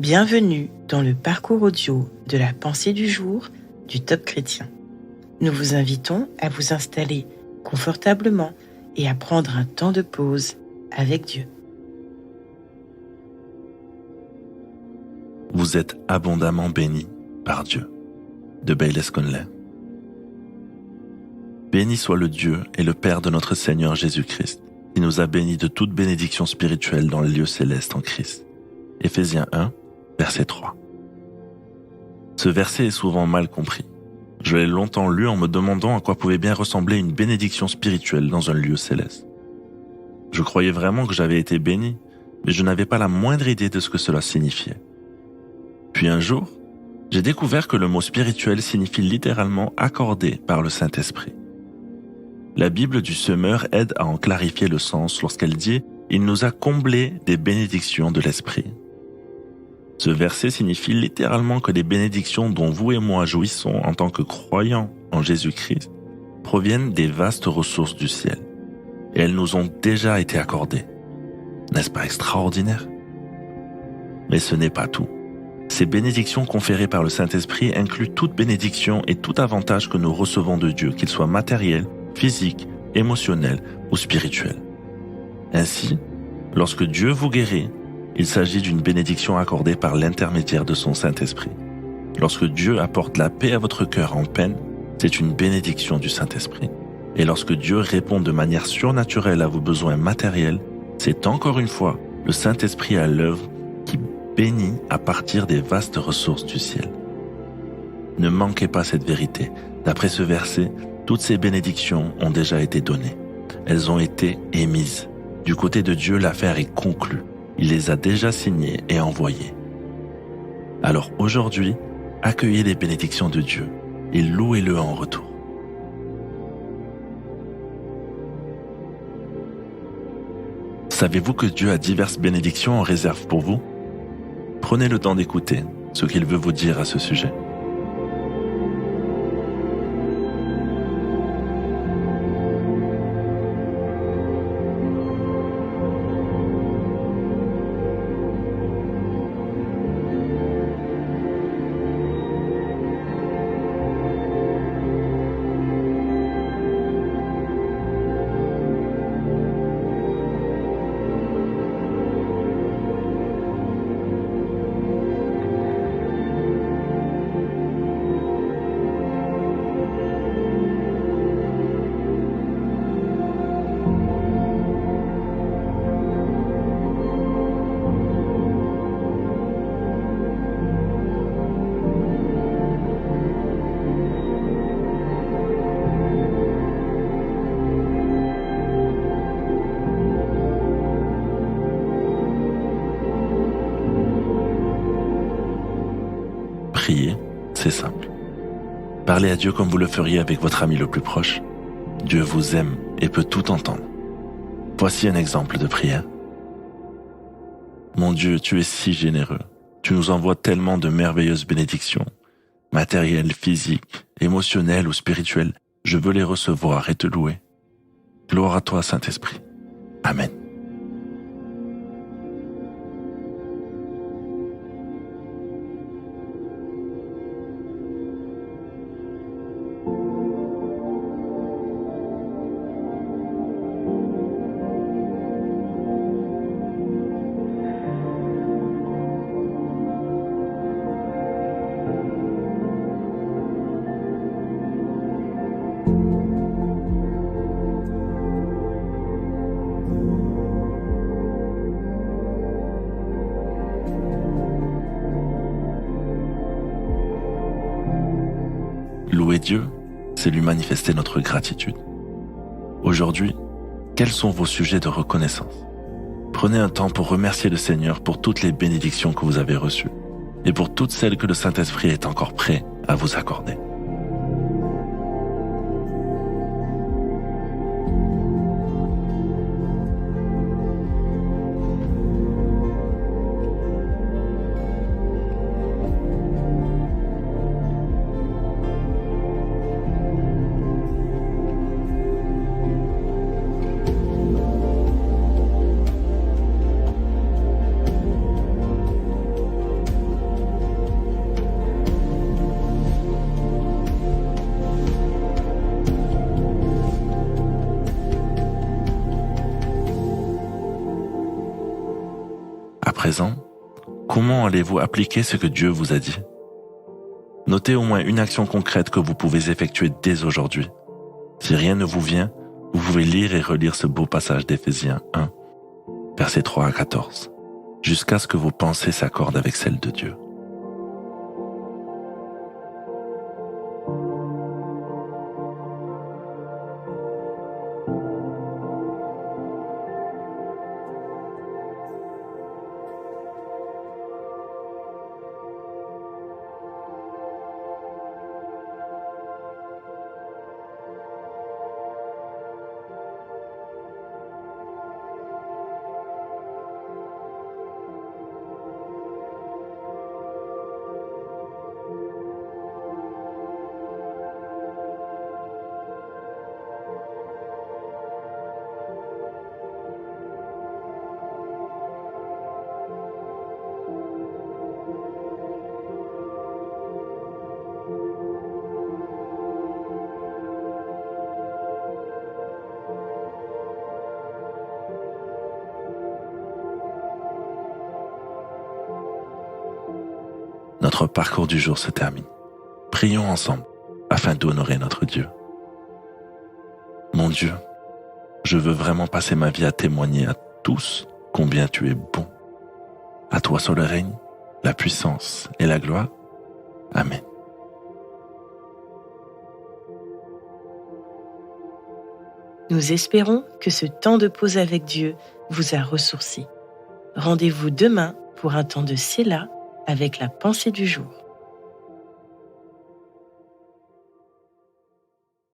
Bienvenue dans le parcours audio de la pensée du jour du Top Chrétien. Nous vous invitons à vous installer confortablement et à prendre un temps de pause avec Dieu. Vous êtes abondamment bénis par Dieu. De Baylis Conley. Béni soit le Dieu et le Père de notre Seigneur Jésus-Christ, qui nous a bénis de toute bénédiction spirituelle dans les lieux célestes en Christ. Éphésiens 1, verset 3. Ce verset est souvent mal compris. Je l'ai longtemps lu en me demandant à quoi pouvait bien ressembler une bénédiction spirituelle dans un lieu céleste. Je croyais vraiment que j'avais été béni, mais je n'avais pas la moindre idée de ce que cela signifiait. Puis un jour, j'ai découvert que le mot spirituel signifie littéralement accordé par le Saint-Esprit. La Bible du Semeur aide à en clarifier le sens lorsqu'elle dit « Il nous a comblés des bénédictions de l'Esprit ». Ce verset signifie littéralement que les bénédictions dont vous et moi jouissons en tant que croyants en Jésus-Christ proviennent des vastes ressources du ciel. Et elles nous ont déjà été accordées. N'est-ce pas extraordinaire? Mais ce n'est pas tout. Ces bénédictions conférées par le Saint-Esprit incluent toute bénédiction et tout avantage que nous recevons de Dieu, qu'il soit matériel, physique, émotionnel ou spirituel. Ainsi, lorsque Dieu vous guérit, il s'agit d'une bénédiction accordée par l'intermédiaire de son Saint-Esprit. Lorsque Dieu apporte la paix à votre cœur en peine, c'est une bénédiction du Saint-Esprit. Et lorsque Dieu répond de manière surnaturelle à vos besoins matériels, c'est encore une fois le Saint-Esprit à l'œuvre qui bénit à partir des vastes ressources du ciel. Ne manquez pas cette vérité. D'après ce verset, toutes ces bénédictions ont déjà été données. Elles ont été émises. Du côté de Dieu, l'affaire est conclue. Il les a déjà signées et envoyées. Alors aujourd'hui, accueillez les bénédictions de Dieu et louez-le en retour. Savez-vous que Dieu a diverses bénédictions en réserve pour vous? Prenez le temps d'écouter ce qu'il veut vous dire à ce sujet. Prier, c'est simple. Parlez à Dieu comme vous le feriez avec votre ami le plus proche. Dieu vous aime et peut tout entendre. Voici un exemple de prière. Mon Dieu, tu es si généreux. Tu nous envoies tellement de merveilleuses bénédictions, matérielles, physiques, émotionnelles ou spirituelles. Je veux les recevoir et te louer. Gloire à toi, Saint-Esprit. Amen. Louer Dieu, c'est lui manifester notre gratitude. Aujourd'hui, quels sont vos sujets de reconnaissance? Prenez un temps pour remercier le Seigneur pour toutes les bénédictions que vous avez reçues et pour toutes celles que le Saint-Esprit est encore prêt à vous accorder. présent, comment allez-vous appliquer ce que Dieu vous a dit? Notez au moins une action concrète que vous pouvez effectuer dès aujourd'hui. Si rien ne vous vient, vous pouvez lire et relire ce beau passage d'Éphésiens 1, versets 3 à 14, jusqu'à ce que vos pensées s'accordent avec celles de Dieu. Notre parcours du jour se termine. Prions ensemble afin d'honorer notre Dieu. Mon Dieu, je veux vraiment passer ma vie à témoigner à tous combien tu es bon. À toi soit le règne, la puissance et la gloire. Amen. Nous espérons que ce temps de pause avec Dieu vous a ressourci. Rendez-vous demain pour un temps de Séla avec la pensée du jour.